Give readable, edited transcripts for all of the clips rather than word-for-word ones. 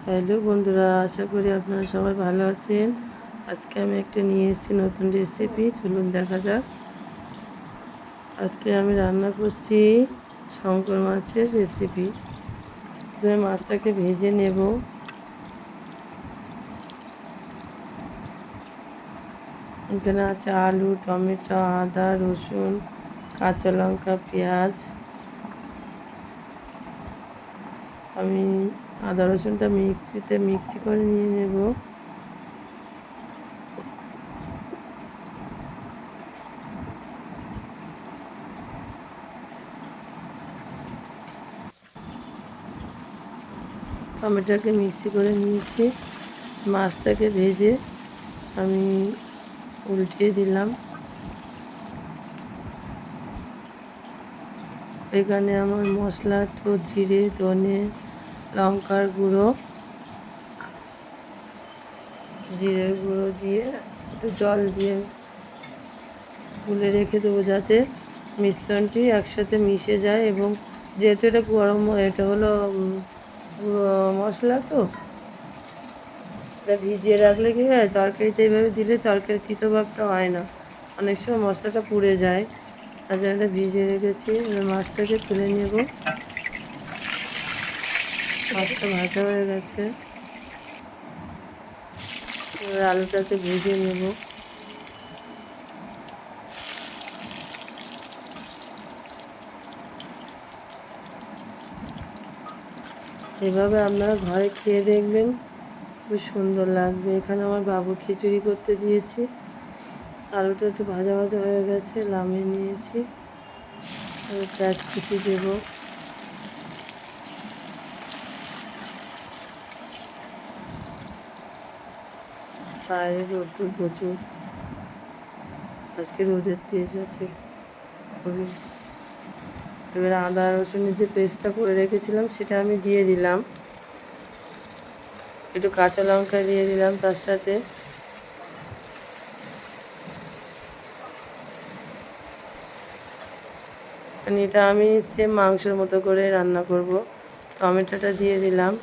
Hello বন্ধুরা, আশা করি আপনারা সবাই ভালো আছেন। আজকে আমি একটা নিয়ে এসেছি নতুন রেসিপি, চলুন দেখা যাক। আজকে আমি রান্না করছি শঙ্কর মাছের রেসিপি। প্রথমে মাছটাকে ভেজে নেব। এখানে আছে আলু, টমেটো, আদা, রসুন, কাঁচা লঙ্কা, পেঁয়াজ। আমি আদা রসুনটা মিক্সি করে নিয়ে নেব। টমেটোকে মিক্সি করে নিয়েছি। মাছটাকে ভেজে আমি উল্টিয়ে দিলাম। এখানে আমার মশলা তো জিরে, ধনে, লঙ্কার গুঁড়ো, জিরের গুঁড়ো দিয়ে একটু জল দিয়ে গুলে রেখে দেবো, যাতে মিশ্রণটি একসাথে মিশে যায়। এবং যেহেতু এটা এটা হলো গুঁড়ো মশলা, তো এটা ভিজিয়ে রাখলে কি হয়, তরকারিতে এইভাবে দিলে তরকারির তিতো ভাবটা হয় না, অনেক সময় মশলাটা পুড়ে যায়। তার জন্য এটা ভিজিয়ে রেখেছি। এবার মাছটাকে তুলে নেব। মাছটা ভাজা হয়ে গেছে, এবার আলুটাকে ভেজে নেব। এভাবে আপনারা ঘরে খেয়ে দেখবেন, খুব সুন্দর লাগবে। এখানে আমার বাবু খিচুড়ি করতে দিয়েছি। আলুটা একটু ভাজা ভাজা হয়ে গেছে, নামিয়ে নিয়েছি। পেঁয়াজ কুচি দেবো। বাইরে রোদ্দুর প্রচুর, আজকে রোদের তেজ আছে খুবই। এবার আদা রসুনের যে পেস্টটা করে রেখেছিলাম সেটা আমি দিয়ে দিলাম। একটু কাঁচা লঙ্কা দিয়ে দিলাম তার সাথে। এটা আমি সেম মাংসের মতো করে রান্না করব। টমেটোটা দিয়ে দিলাম।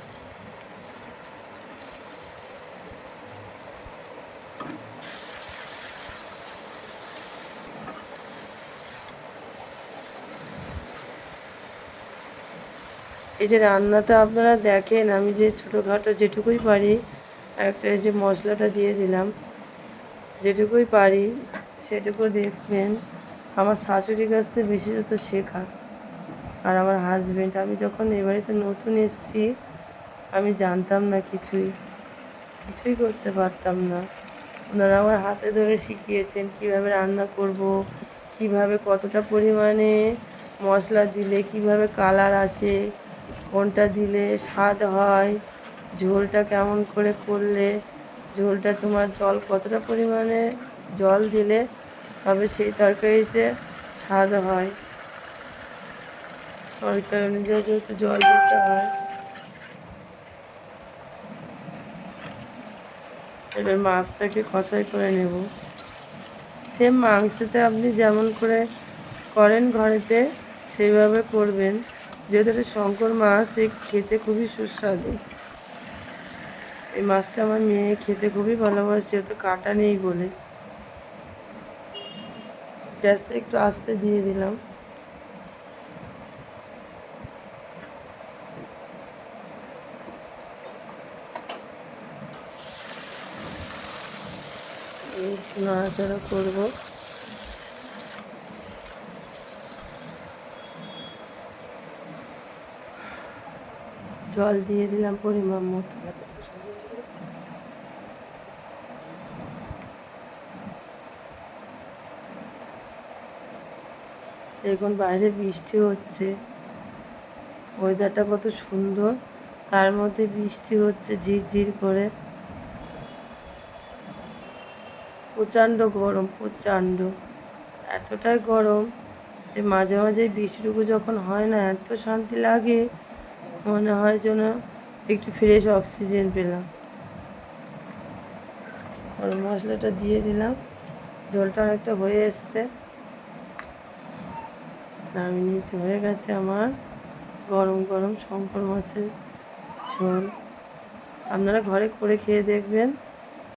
এই যে রান্নাটা আপনারা দেখেন, আমি যে ছোটোখাটো যেটুকুই পারি, একটা যে মশলাটা দিয়ে দিলাম, যেটুকুই পারি সেটুকু দেখবেন। আমার শাশুড়ির কাছ থেকে বিশেষত শেখা। আর আমার হাজব্যান্ড, আমি যখন এ বাড়িতে নতুন এসেছি, আমি জানতাম না কিছুই করতে পারতাম না। ওনারা আমার হাতে ধরে শিখিয়েছেন কীভাবে রান্না করব, কিভাবে কতটা পরিমাণে মশলা দিলে কিভাবে কালার আসে, কোনটা দিলে স্বাদ হয়, ঝোলটা কেমন করে করলে, ঝোলটা তোমার জল কতটা পরিমাণে জল দিলে তবে সেই তরকারিতে স্বাদ হয়, তরকারি অনুযায়ী যেহেতু জল দিতে হয়। এবার মাছটাকে কষাই করে নেব। সেম মাংসতে আপনি যেমন করে করেন ঘরেতে সেইভাবে করবেন। যেহেতু এটা শঙ্কর মাছ, এই খেতে খুবই সুস্বাদু। এই মাছটা আমার মেয়ে খেতে খুবই ভালোবাসে, যেহেতু কাঁটা নেই বলে। গ্যাসটা একটু আস্তে দিয়ে দিলাম। নাড়াচাড়া করবো। জল দিয়ে দিলাম পরিমাণ মতো। এখন বাইরে বৃষ্টি হচ্ছে, ওয়েদারটা কত সুন্দর, তার মধ্যে বৃষ্টি হচ্ছে ঝিরঝির করে। প্রচণ্ড গরম, প্রচণ্ড, এতটাই গরম যে মাঝে মাঝে বৃষ্টিটুকু যখন হয় না, এত শান্তি লাগে, মনে হয় যেন একটু ফ্রেশ অক্সিজেন পেলাম। গরম মশলাটা দিয়ে দিলাম। ঝোলটা অনেকটা হয়ে এসছে, নামিয়ে নিচে। হয়ে গেছে আমার গরম গরম শঙ্কর মাছের ঝোল। আপনারা ঘরে করে খেয়ে দেখবেন।